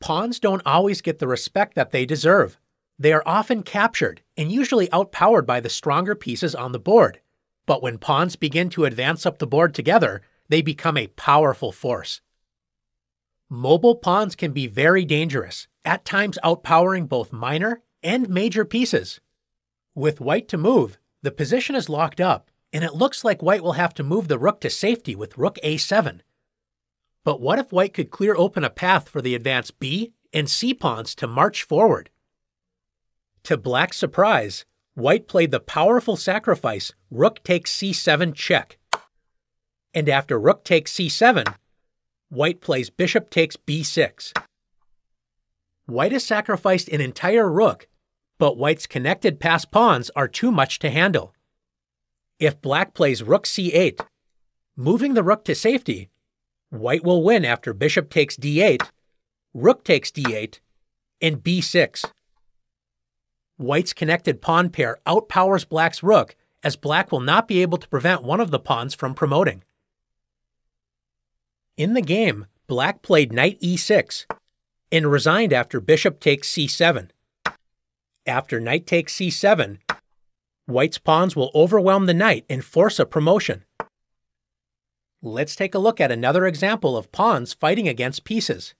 Pawns don't always get the respect that they deserve. They are often captured and usually outpowered by the stronger pieces on the board. But when pawns begin to advance up the board together, they become a powerful force. Mobile pawns can be very dangerous, at times outpowering both minor and major pieces. With white to move, the position is locked up, and it looks like white will have to move the rook to safety with rook a7. But what if white could clear open a path for the advanced b and c pawns to march forward? To black's surprise, white played the powerful sacrifice rook takes c7 check. And after rook takes c7, white plays bishop takes b6. White has sacrificed an entire rook, but white's connected passed pawns are too much to handle. If black plays rook c8, moving the rook to safety, white will win after bishop takes d8, rook takes d8, and b6. White's connected pawn pair outpowers black's rook, as black will not be able to prevent one of the pawns from promoting. In the game, black played knight e6 and resigned after bishop takes c7. After knight takes c7, white's pawns will overwhelm the knight and force a promotion. Let's take a look at another example of pawns fighting against pieces.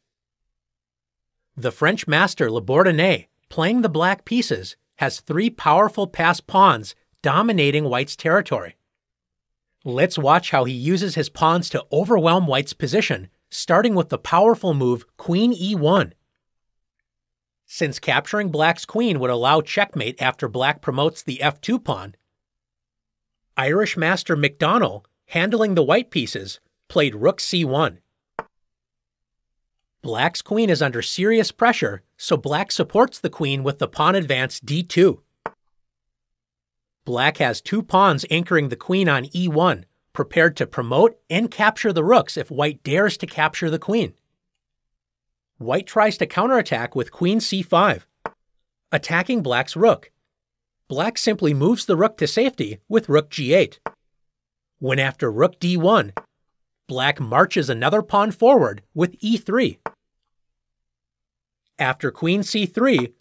The French master Le Bourdonnais, playing the black pieces, has three powerful passed pawns dominating white's territory. Let's watch how he uses his pawns to overwhelm white's position, starting with the powerful move queen e1. Since capturing black's queen would allow checkmate after black promotes the f2 pawn, Irish master MacDonald, handling the white pieces, played rook c1. Black's queen is under serious pressure, so black supports the queen with the pawn advance d2. Black has two pawns anchoring the queen on e1, prepared to promote and capture the rooks if white dares to capture the queen. White tries to counterattack with queen c5, attacking black's rook. Black simply moves the rook to safety with rook g8. When after rook d1, black marches another pawn forward with e3. After queen c3,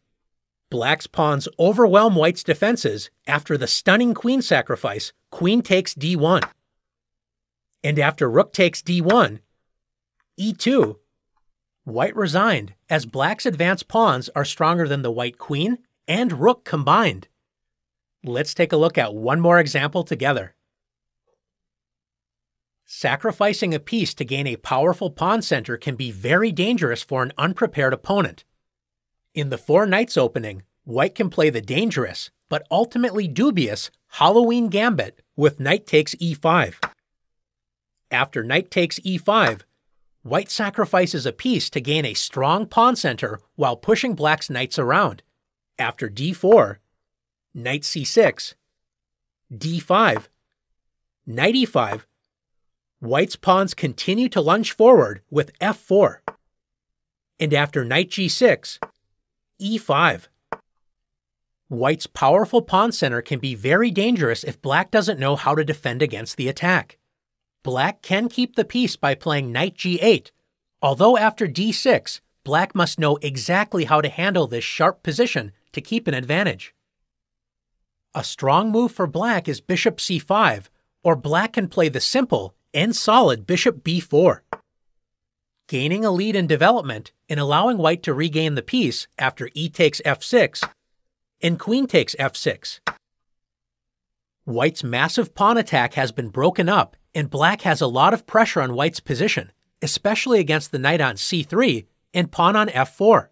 black's pawns overwhelm white's defenses after the stunning queen sacrifice, queen takes d1. And after rook takes d1, e2, white resigned as black's advanced pawns are stronger than the white queen and rook combined. Let's take a look at one more example together. Sacrificing a piece to gain a powerful pawn center can be very dangerous for an unprepared opponent. In the four knights opening, white can play the dangerous, but ultimately dubious, Halloween gambit with knight takes e5. After knight takes e5, white sacrifices a piece to gain a strong pawn center while pushing black's knights around. After d4, knight c6, d5, knight e5, white's pawns continue to lunge forward with f4. And after knight g6, e5. White's powerful pawn center can be very dangerous if black doesn't know how to defend against the attack. Black can keep the piece by playing knight g8, although after d6, black must know exactly how to handle this sharp position to keep an advantage. A strong move for black is bishop c5, or black can play the simple and solid bishop b4. Gaining a lead in development and allowing white to regain the piece after e takes f6 and queen takes f6. White's massive pawn attack has been broken up, and black has a lot of pressure on white's position, especially against the knight on c3 and pawn on f4.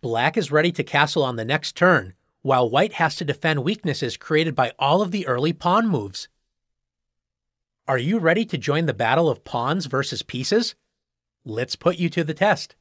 Black is ready to castle on the next turn, while white has to defend weaknesses created by all of the early pawn moves. Are you ready to join the battle of pawns versus pieces? Let's put you to the test.